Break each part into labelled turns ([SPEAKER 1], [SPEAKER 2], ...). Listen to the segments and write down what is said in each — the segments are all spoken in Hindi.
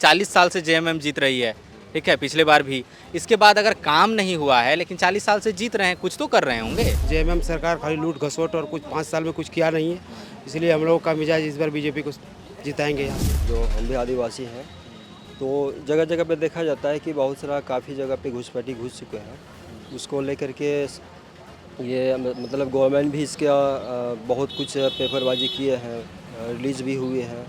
[SPEAKER 1] 40 साल से जेएमएम जीत रही है, ठीक है, पिछले बार भी। इसके बाद अगर काम नहीं हुआ है, लेकिन 40 साल से जीत रहे हैं, कुछ तो कर रहे होंगे।
[SPEAKER 2] जेएमएम सरकार खाली लूट घसोट और कुछ 5 साल में कुछ किया नहीं है, इसलिए हम लोगों का मिजाज इस बार बीजेपी को जिताएंगे यहाँ से।
[SPEAKER 3] जो हम भी आदिवासी हैं तो जगह जगह पे देखा जाता है कि बहुत सारा काफ़ी जगह पे घुसपैठी घुस चुके हैं। उसको लेकर के ये मतलब गवर्नमेंट भी इसका बहुत कुछ पेपरबाजी किए हैं, रिलीज़ भी हुए हैं।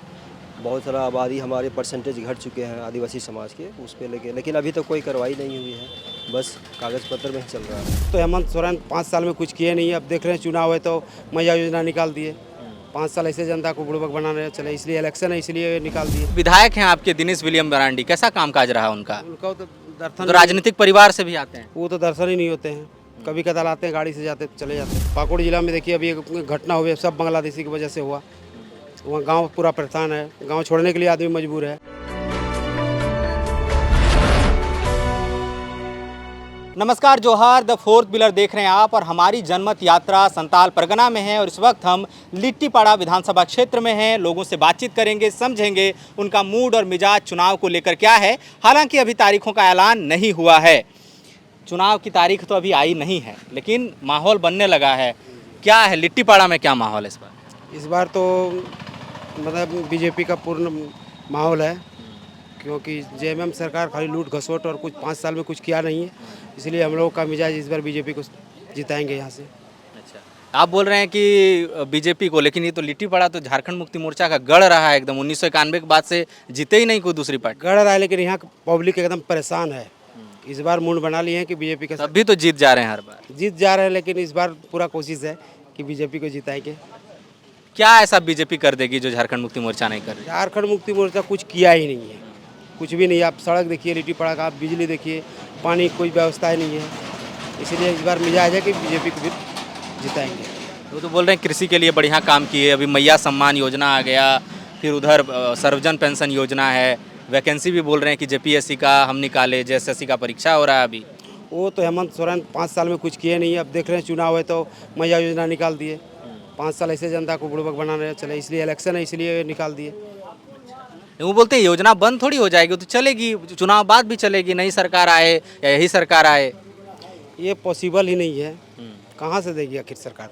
[SPEAKER 3] बहुत सारा आबादी हमारे परसेंटेज घट चुके हैं आदिवासी समाज के उस पे लेकिन अभी तक कोई कार्रवाई नहीं हुई है, बस कागज़ पत्र में ही चल रहा है।
[SPEAKER 2] तो हेमंत सोरेन 5 साल में कुछ किए नहीं है। अब देख रहे हैं चुनाव है तो मैया योजना निकाल दिए। 5 साल ऐसे जनता को बुड़बक बनाने चले, इसलिए इलेक्शन है इसलिए निकाल दिए।
[SPEAKER 1] विधायक हैं आपके दिनेश विलियम ब्रांडी, कैसा कामकाज रहा उनका?
[SPEAKER 2] उनका तो दर्शन
[SPEAKER 1] तो राजनीतिक परिवार से भी आते हैं।
[SPEAKER 2] वो तो दर्शन ही नहीं होते हैं। कभी कदाल आते हैं, गाड़ी से जाते चले जाते हैं। पाकुड़ जिला में देखिए अभी एक घटना हुई है, सब बांग्लादेशी की वजह से हुआ। वहाँ गांव पूरा परेशान है, गांव छोड़ने के लिए आदमी मजबूर है।
[SPEAKER 1] नमस्कार, जोहार। द फोर्थ व्हीलर देख रहे हैं आप और हमारी जनमत यात्रा संताल परगना में है और इस वक्त हम लिट्टीपाड़ा विधानसभा क्षेत्र में हैं। लोगों से बातचीत करेंगे, समझेंगे उनका मूड और मिजाज चुनाव को लेकर क्या है। हालांकि अभी तारीखों का ऐलान नहीं हुआ है, चुनाव की तारीख तो अभी आई नहीं है, लेकिन माहौल बनने लगा है। क्या है लिट्टीपाड़ा में, क्या माहौल है इस बार?
[SPEAKER 2] इस बार तो मतलब बीजेपी का पूर्ण माहौल है, क्योंकि जेएमएम सरकार खाली लूट घसोट और कुछ 5 साल में कुछ किया नहीं है, इसलिए हम लोगों का मिजाज इस बार बीजेपी को जिताएंगे यहाँ से।
[SPEAKER 1] अच्छा, आप बोल रहे हैं कि बीजेपी को, लेकिन ये तो लिट्टीपाड़ा तो झारखंड मुक्ति मोर्चा का गढ़ रहा है एकदम। 1991 के बाद से जीते ही नहीं कोई दूसरी पार्टी।
[SPEAKER 2] गढ़ रहा है, लेकिन यहाँ पब्लिक एकदम परेशान है। इस बार मूड बना लिए हैं कि बीजेपी का
[SPEAKER 1] तब भी तो जीत जा रहे हैं हर बार।
[SPEAKER 2] जीत जा रहे हैं, लेकिन इस बार पूरा कोशिश है कि बीजेपी को जिताएंगे।
[SPEAKER 1] क्या ऐसा बीजेपी कर देगी जो झारखंड मुक्ति मोर्चा नहीं कर रही?
[SPEAKER 2] झारखंड मुक्ति मोर्चा कुछ किया ही नहीं है, कुछ भी नहीं। आप सड़क देखिए लिट्टीपाड़ा का, आप बिजली देखिए, पानी की कोई व्यवस्था ही नहीं है। इसलिए इस बार मिजाज है कि बीजेपी को भी जिताएंगे।
[SPEAKER 1] वो तो बोल रहे हैं कृषि के लिए बढ़िया काम किए, अभी मैया सम्मान योजना आ गया, फिर उधर सर्वजन पेंशन योजना है, वैकेंसी भी बोल रहे हैं कि जेपीएससी का हम निकाले, जेएसएससी का परीक्षा हो रहा है अभी।
[SPEAKER 2] वो तो हेमंत सोरेन 5 साल में कुछ किए नहीं है। अब देख रहे हैं चुनाव है तो मैया योजना निकाल दिए। 5 साल ऐसे जनता को बुड़बक बनाने चले, इसलिए इलेक्शन है इसलिए निकाल दिए।
[SPEAKER 1] वो बोलते हैं योजना बंद थोड़ी हो जाएगी, वो तो चलेगी, चुनाव बाद भी चलेगी, नई सरकार आए या यही सरकार आए।
[SPEAKER 2] ये पॉसिबल ही नहीं है, कहाँ से देगी आखिर सरकार?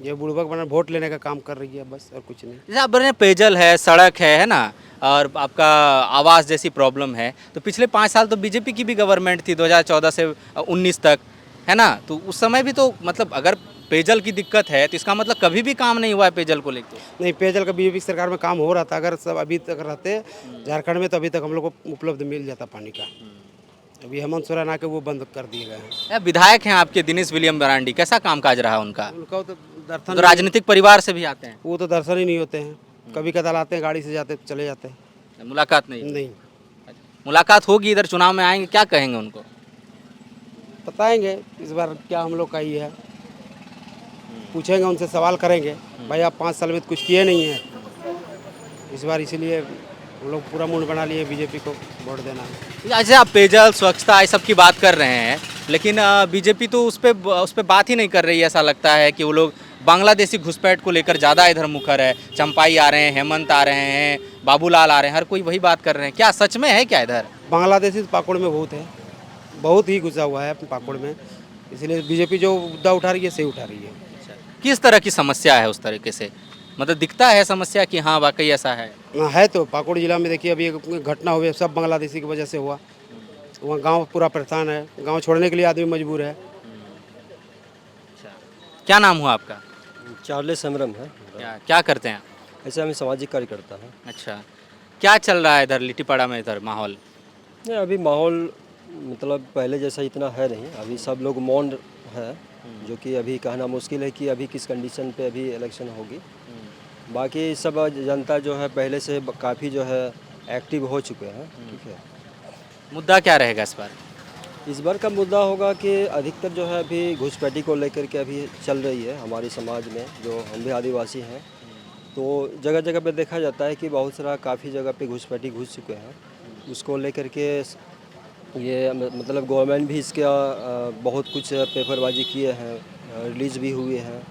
[SPEAKER 2] ये बुड़बक बना वोट लेने का काम कर रही है बस, और कुछ नहीं।
[SPEAKER 1] जैसे आप बोल रहे हैं पेयजल है, सड़क है ना, और आपका आवास जैसी प्रॉब्लम है, तो पिछले 5 साल तो बीजेपी की भी गवर्नमेंट थी, 2014 से 19 तक, है ना? तो उस समय भी तो मतलब अगर पेयजल की दिक्कत है तो इसका मतलब कभी भी काम नहीं हुआ है पेयजल को लेकर।
[SPEAKER 2] नहीं, पेयजल का बीजेपी सरकार में काम हो रहा था। अगर सब अभी तक रहते झारखंड में तो अभी तक हम लोग को उपलब्ध मिल जाता पानी का। अभी हेमंत सोरेन आके वो बंद कर दिए गए हैं।
[SPEAKER 1] विधायक हैं आपके दिनेश विलियम ब्रांडी, कैसा कामकाज रहा उनका?
[SPEAKER 2] उनका तो दर्शन
[SPEAKER 1] तो राजनीतिक परिवार से भी आते हैं।
[SPEAKER 2] वो तो दर्शन ही नहीं होते हैं। कभी कदाल आते हैं, गाड़ी से जाते चले जाते हैं।
[SPEAKER 1] मुलाकात नहीं?
[SPEAKER 2] नहीं,
[SPEAKER 1] मुलाकात होगी, इधर चुनाव में आएंगे, क्या कहेंगे उनको?
[SPEAKER 2] बताएंगे इस बार क्या हम लोग का ही है। पूछेंगे, उनसे सवाल करेंगे, भाई आप 5 साल में तो कुछ किए नहीं है इस बार, इसीलिए हम लोग पूरा मूड बना लिए बीजेपी को वोट देना है।
[SPEAKER 1] अच्छा, आप पेयजल स्वच्छता इस सब की बात कर रहे हैं, लेकिन बीजेपी तो उस पर बात ही नहीं कर रही है। ऐसा लगता है कि वो लोग बांग्लादेशी घुसपैठ को लेकर ज़्यादा इधर मुखर है। चंपाई आ रहे हैं, हेमंत आ रहे हैं, बाबूलाल आ रहे हैं, हर कोई वही बात कर रहे हैं। क्या सच में है क्या इधर?
[SPEAKER 2] बांग्लादेशी तो पाकुड़ में बहुत है, बहुत ही घुसा हुआ है पाकुड़ में, इसलिए बीजेपी जो मुद्दा उठा रही है सही उठा रही है।
[SPEAKER 1] किस तरह की समस्या है उस तरीके से, मतलब दिखता है समस्या कि हाँ वाकई ऐसा है?
[SPEAKER 2] है तो पाकुड़ जिला में देखिए अभी एक घटना हुई है, सब बांग्लादेशी की वजह से हुआ। वहाँ गांव पूरा परेशान है, गांव छोड़ने के लिए आदमी मजबूर है।
[SPEAKER 1] क्या नाम हुआ आपका?
[SPEAKER 3] चार्लेस समरम है।
[SPEAKER 1] क्या करते हैं आप?
[SPEAKER 3] ऐसे हमें सामाजिक कार्य करता है।
[SPEAKER 1] अच्छा, क्या चल रहा है इधर लिट्टीपाड़ा में, इधर माहौल?
[SPEAKER 3] नहीं, अभी माहौल मतलब पहले जैसा इतना है नहीं। अभी सब लोग मौन है, जो कि अभी कहना मुश्किल है कि अभी किस कंडीशन पे अभी इलेक्शन होगी। बाकी सब जनता जो है पहले से काफ़ी जो है एक्टिव हो चुके हैं। ठीक है,
[SPEAKER 1] मुद्दा क्या रहेगा इस बार?
[SPEAKER 3] इस बार का मुद्दा होगा कि अधिकतर जो है अभी घुसपैठी को लेकर के अभी चल रही है हमारे समाज में, जो हम भी आदिवासी हैं। तो जगह जगह पे देखा जाता है कि बहुत सारा काफ़ी जगह पे घुसपैठी घुस चुके हैं। उसको लेकर के ये मतलब गवर्नमेंट भी इसका बहुत कुछ पेपरबाजी किए हैं, रिलीज़ भी हुए हैं।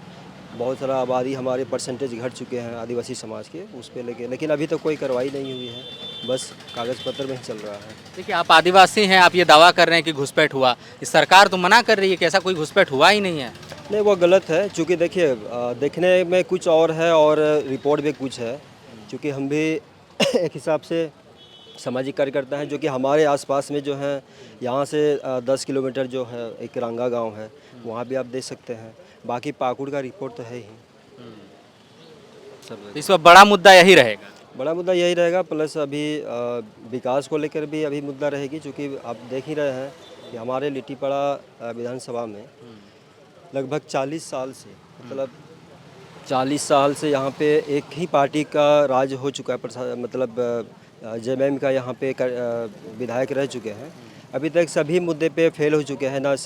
[SPEAKER 3] बहुत सारा आबादी हमारे परसेंटेज घट चुके हैं आदिवासी समाज के उस पे लेकिन अभी तक कोई कार्रवाई नहीं हुई है, बस कागज़ पत्र में ही चल रहा है।
[SPEAKER 1] देखिए, आप आदिवासी हैं, आप ये दावा कर रहे हैं कि घुसपैठ हुआ। इस सरकार तो मना कर रही है कि ऐसा कोई घुसपैठ हुआ ही नहीं है।
[SPEAKER 3] नहीं, वो गलत है, चूँकि देखिए देखने में कुछ और है और रिपोर्ट में कुछ है। क्योंकि हम भी एक हिसाब से सामाजिक कार्यकर्ता हैं, जो कि हमारे आसपास में जो है यहाँ से 10 किलोमीटर जो है एक रंगा गांव है, वहाँ भी आप देख सकते हैं। बाकी पाकुड़ का रिपोर्ट तो है ही सब।
[SPEAKER 1] इस वक्त बड़ा मुद्दा यही रहेगा।
[SPEAKER 3] बड़ा मुद्दा यही रहेगा, प्लस अभी विकास को लेकर भी अभी मुद्दा रहेगी, क्योंकि आप देख ही रहे हैं कि हमारे लिट्टीपाड़ा विधानसभा में लगभग 40 साल से, मतलब 40 साल से यहाँ पे एक ही पार्टी का राज हो चुका है। मतलब जेएमएम का यहाँ पे विधायक रह चुके हैं। अभी तक सभी मुद्दे पे फेल हो चुके हैं, ना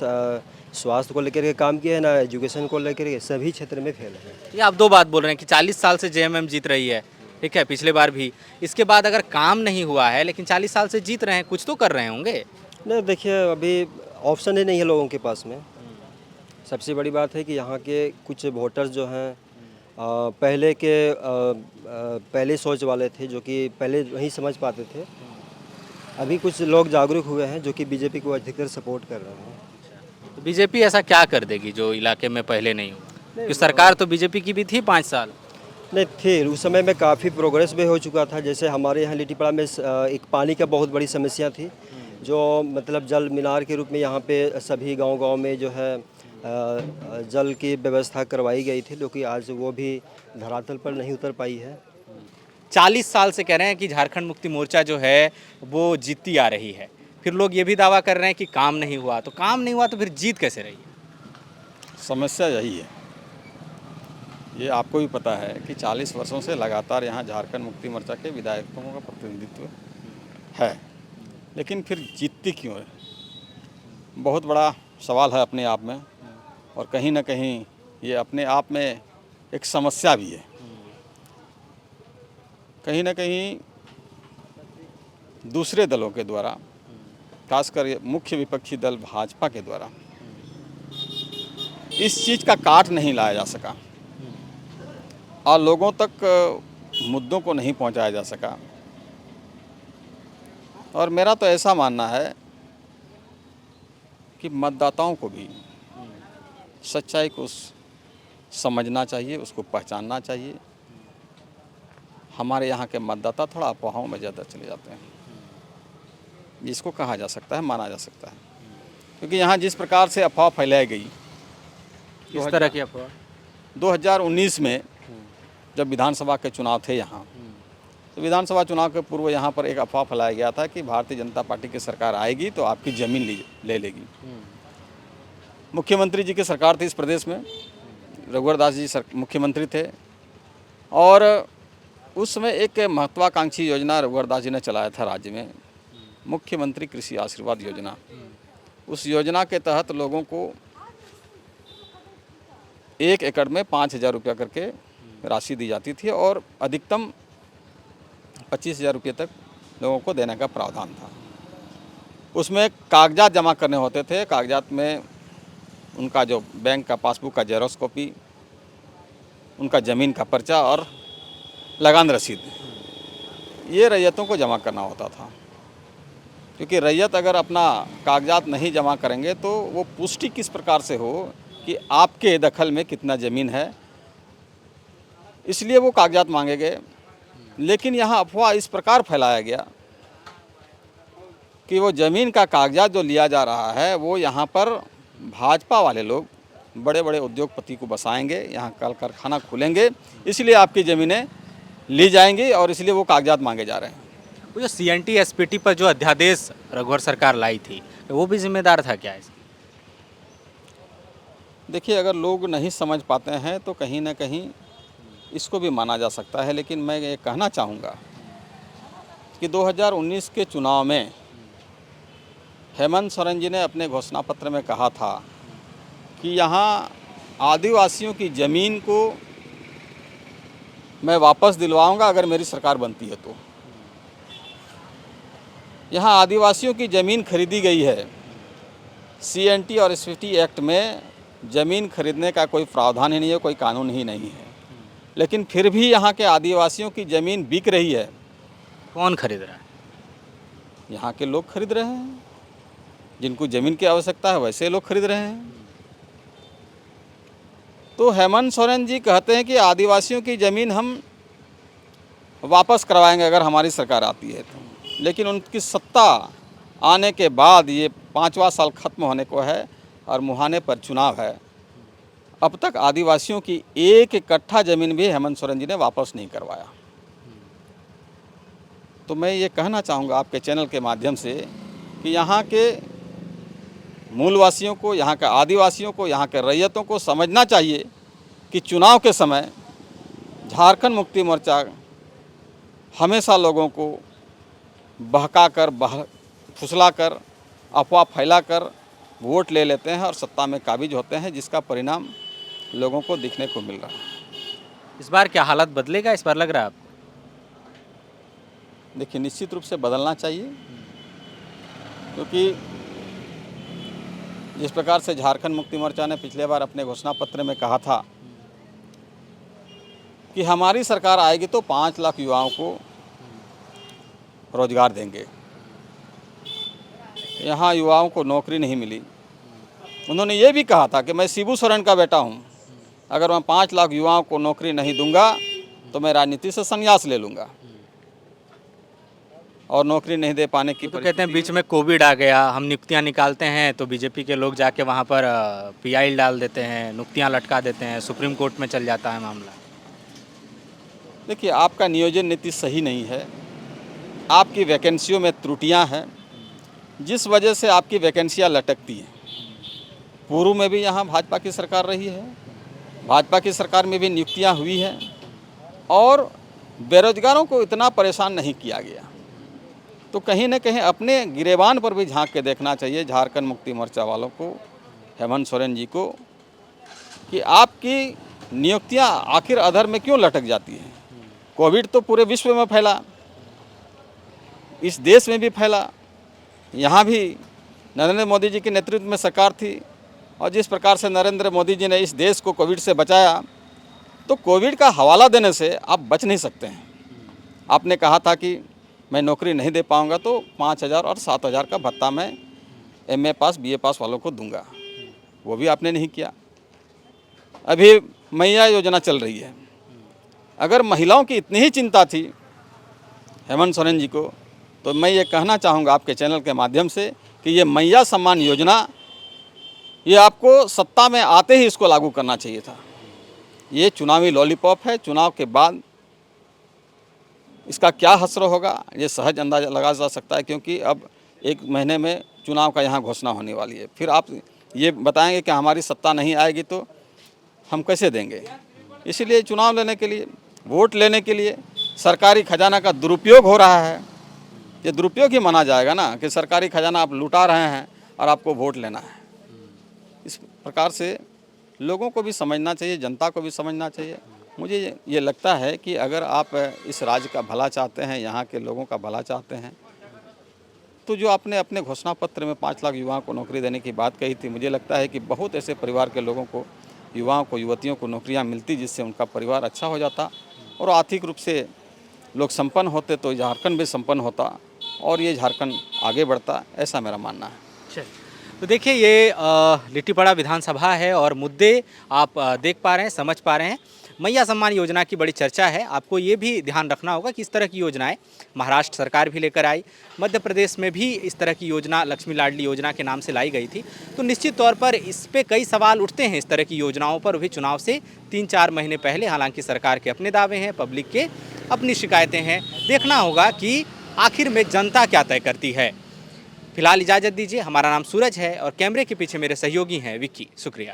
[SPEAKER 3] स्वास्थ्य को लेकर के काम किए हैं, ना एजुकेशन को लेकर के, सभी क्षेत्र में फेल है।
[SPEAKER 1] ये आप दो बात बोल रहे हैं कि 40 साल से जेएमएम जीत रही है, ठीक है, पिछले बार भी। इसके बाद अगर काम नहीं हुआ है, लेकिन 40 साल से जीत रहे हैं, कुछ तो कर रहे होंगे।
[SPEAKER 3] नहीं, देखिए अभी ऑप्शन ही नहीं है लोगों के पास में। सबसे बड़ी बात है कि यहाँ के कुछ वोटर्स जो हैं पहले सोच वाले थे, जो कि पहले नहीं समझ पाते थे। अभी कुछ लोग जागरूक हुए हैं, जो कि बीजेपी को अधिकतर सपोर्ट कर रहे हैं।
[SPEAKER 1] तो बीजेपी ऐसा क्या कर देगी जो इलाके में पहले नहीं हुआ? कि सरकार तो बीजेपी की भी थी 5 साल।
[SPEAKER 3] नहीं थे, उस समय में काफ़ी प्रोग्रेस भी हो चुका था। जैसे हमारे यहाँ लिट्टीपाड़ा में एक पानी का बहुत बड़ी समस्या थी, जो मतलब जल मीनार के रूप में यहाँ पे सभी गांव-गांव में जो है जल की व्यवस्था करवाई गई थी, जो कि आज वो भी धरातल पर नहीं उतर पाई है।
[SPEAKER 1] 40 साल से कह रहे हैं कि झारखंड मुक्ति मोर्चा जो है वो जीतती आ रही है, फिर लोग ये भी दावा कर रहे हैं कि काम नहीं हुआ। तो काम नहीं हुआ तो फिर जीत कैसे रही है?
[SPEAKER 4] समस्या यही है, ये आपको भी पता है कि 40 वर्षों से लगातार यहाँ झारखंड मुक्ति मोर्चा के विधायकों का प्रतिनिधित्व है, लेकिन फिर जीतती क्यों है? बहुत बड़ा सवाल है अपने आप में, और कहीं ना कहीं ये अपने आप में एक समस्या भी है। कहीं ना कहीं दूसरे दलों के द्वारा, खासकर ये मुख्य विपक्षी दल भाजपा के द्वारा इस चीज़ का काट नहीं लाया जा सका और लोगों तक मुद्दों को नहीं पहुंचाया जा सका। और मेरा तो ऐसा मानना है कि मतदाताओं को भी सच्चाई को समझना चाहिए, उसको पहचानना चाहिए। हमारे यहाँ के मतदाता थोड़ा अफवाहों में ज़्यादा चले जाते हैं, जिसको कहा जा सकता है, माना जा सकता है। क्योंकि यहाँ जिस प्रकार से अफवाह फैलाई गई,
[SPEAKER 1] किस तरह की अफवाह?
[SPEAKER 4] 2019 में जब विधानसभा के चुनाव थे यहाँ, तो विधानसभा चुनाव के पूर्व यहाँ पर एक अफवाह फैलाया गया था कि भारतीय जनता पार्टी की सरकार आएगी तो आपकी ज़मीन ले लेगी। मुख्यमंत्री जी की सरकार थी इस प्रदेश में, रघुवर दास जी मुख्यमंत्री थे, और उस समय एक महत्वाकांक्षी योजना रघुवर दास जी ने चलाया था राज्य में, मुख्यमंत्री कृषि आशीर्वाद योजना। उस योजना के तहत लोगों को 1 एकड़ में 5,000 रुपया करके राशि दी जाती थी और अधिकतम 25,000 रुपये तक लोगों को देने का प्रावधान था। उसमें कागजात जमा करने होते थे, कागजात में उनका जो बैंक का पासबुक का जेरॉक्स कॉपी, उनका ज़मीन का पर्चा और लगान रसीद, ये रैयतों को जमा करना होता था। क्योंकि रैयत अगर अपना कागजात नहीं जमा करेंगे तो वो पुष्टि किस प्रकार से हो कि आपके दखल में कितना ज़मीन है, इसलिए वो कागजात मांगे गए। लेकिन यहाँ अफवाह इस प्रकार फैलाया गया कि वो ज़मीन का कागजात जो लिया जा रहा है वो यहाँ पर भाजपा वाले लोग बड़े बड़े उद्योगपति को बसाएंगे, यहाँ कल कारखाना खुलेंगे, इसलिए आपकी ज़मीनें ली जाएंगी और इसलिए वो कागजात मांगे जा रहे हैं।
[SPEAKER 1] वो जो CNT SPT पर जो अध्यादेश रघुवर सरकार लाई थी, वो भी जिम्मेदार था क्या इसमें?
[SPEAKER 4] देखिए, अगर लोग नहीं समझ पाते हैं तो कहीं ना कहीं इसको भी माना जा सकता है। लेकिन मैं ये कहना चाहूँगा कि 2019 के चुनाव में हेमंत सोरेन जी ने अपने घोषणा पत्र में कहा था कि यहाँ आदिवासियों की ज़मीन को मैं वापस दिलवाऊंगा अगर मेरी सरकार बनती है तो। यहाँ आदिवासियों की ज़मीन खरीदी गई है। CNT और SPT एक्ट में ज़मीन खरीदने का कोई प्रावधान ही नहीं है, कोई कानून ही नहीं है, लेकिन फिर भी यहाँ के आदिवासियों की ज़मीन बिक रही है।
[SPEAKER 1] कौन खरीद रहा है?
[SPEAKER 4] यहाँ के लोग खरीद रहे हैं, जिनको ज़मीन की आवश्यकता है वैसे लोग खरीद रहे हैं। तो हेमंत सोरेन जी कहते हैं कि आदिवासियों की ज़मीन हम वापस करवाएंगे अगर हमारी सरकार आती है तो, लेकिन उनकी सत्ता आने के बाद ये 5वां साल ख़त्म होने को है और मुहाने पर चुनाव है, अब तक आदिवासियों की एक कट्ठा ज़मीन भी हेमंत सोरेन जी ने वापस नहीं करवाया। तो मैं ये कहना चाहूँगा आपके चैनल के माध्यम से कि यहाँ के मूलवासियों को, यहाँ के आदिवासियों को, यहाँ के रैयतों को समझना चाहिए कि चुनाव के समय झारखंड मुक्ति मोर्चा हमेशा लोगों को बहकाकर फुसलाकर अफवाह फैलाकर वोट ले लेते हैं और सत्ता में काबिज होते हैं, जिसका परिणाम लोगों को दिखने को मिल रहा है।
[SPEAKER 1] इस बार क्या हालत बदलेगा, इस बार लग रहा है आपको?
[SPEAKER 4] देखिए, निश्चित रूप से बदलना चाहिए, क्योंकि जिस प्रकार से झारखंड मुक्ति मोर्चा ने पिछले बार अपने घोषणा पत्र में कहा था कि हमारी सरकार आएगी तो 5 लाख युवाओं को रोजगार देंगे, यहाँ युवाओं को नौकरी नहीं मिली। उन्होंने ये भी कहा था कि मैं शिबू सोरेन का बेटा हूँ, अगर मैं 5 लाख युवाओं को नौकरी नहीं दूंगा तो मैं राजनीति से संन्यास ले लूँगा। और नौकरी नहीं दे पाने की
[SPEAKER 1] तो कहते हैं बीच में कोविड आ गया, हम नियुक्तियां निकालते हैं तो बीजेपी के लोग जाके वहां पर पीआई डाल देते हैं, नियुक्तियां लटका देते हैं, सुप्रीम कोर्ट में चल जाता है मामला।
[SPEAKER 4] देखिए, आपका नियोजन नीति सही नहीं है, आपकी वैकेंसियों में त्रुटियां हैं, जिस वजह से आपकी वैकेंसियां लटकती हैं। पूर्व में भी यहाँ भाजपा की सरकार रही है, भाजपा की सरकार में भी नियुक्तियां हुई हैं और बेरोजगारों को इतना परेशान नहीं किया गया। तो कहीं न कहीं अपने गिरेबान पर भी झांक के देखना चाहिए झारखंड मुक्ति मोर्चा वालों को, हेमंत सोरेन जी को, कि आपकी नियुक्तियां आखिर अधर में क्यों लटक जाती हैं। कोविड तो पूरे विश्व में फैला, इस देश में भी फैला, यहाँ भी नरेंद्र मोदी जी के नेतृत्व में सरकार थी और जिस प्रकार से नरेंद्र मोदी जी ने इस देश को कोविड से बचाया, तो कोविड का हवाला देने से आप बच नहीं सकते हैं। आपने कहा था कि मैं नौकरी नहीं दे पाऊंगा तो 5,000 और 7,000 का भत्ता मैं MA पास BA पास वालों को दूंगा, वो भी आपने नहीं किया। अभी मैया योजना चल रही है, अगर महिलाओं की इतनी ही चिंता थी हेमंत सोरेन जी को, तो मैं ये कहना चाहूँगा आपके चैनल के माध्यम से कि ये मैया सम्मान योजना, ये आपको सत्ता में आते ही इसको लागू करना चाहिए था। ये चुनावी लॉलीपॉप है, चुनाव के बाद इसका क्या असर होगा ये सहज अंदाजा लगा जा सकता है, क्योंकि अब 1 महीने में चुनाव का यहाँ घोषणा होने वाली है। फिर आप ये बताएंगे कि हमारी सत्ता नहीं आएगी तो हम कैसे देंगे। इसीलिए चुनाव लेने के लिए, वोट लेने के लिए सरकारी खजाना का दुरुपयोग हो रहा है। ये दुरुपयोग ही माना जाएगा ना कि सरकारी खजाना आप लुटा रहे हैं और आपको वोट लेना है। इस प्रकार से लोगों को भी समझना चाहिए, जनता को भी समझना चाहिए। मुझे ये लगता है कि अगर आप इस राज्य का भला चाहते हैं, यहाँ के लोगों का भला चाहते हैं, तो जो आपने अपने घोषणा पत्र में 5 लाख युवाओं को नौकरी देने की बात कही थी, मुझे लगता है कि बहुत ऐसे परिवार के लोगों को, युवाओं को, युवतियों को नौकरियाँ मिलती, जिससे उनका परिवार अच्छा हो जाता और आर्थिक रूप से लोग संपन्न होते, तो झारखंड भी संपन्न होता और ये झारखंड आगे बढ़ता, ऐसा मेरा मानना है।
[SPEAKER 1] तो देखिए, ये लिट्टीपाड़ा विधानसभा है और मुद्दे आप देख पा रहे हैं, समझ पा रहे हैं। मैया सम्मान योजना की बड़ी चर्चा है। आपको ये भी ध्यान रखना होगा कि इस तरह की योजनाएं महाराष्ट्र सरकार भी लेकर आई, मध्य प्रदेश में भी इस तरह की योजना लक्ष्मी लाडली योजना के नाम से लाई गई थी। तो निश्चित तौर पर इस पे कई सवाल उठते हैं इस तरह की योजनाओं पर, भी चुनाव से 3-4 महीने पहले। हालांकि सरकार के अपने दावे हैं, पब्लिक के अपनी शिकायतें हैं। देखना होगा कि आखिर में जनता क्या तय करती है। फिलहाल इजाज़त दीजिए। हमारा नाम सूरज है और कैमरे के पीछे मेरे सहयोगी हैं विक्की। शुक्रिया।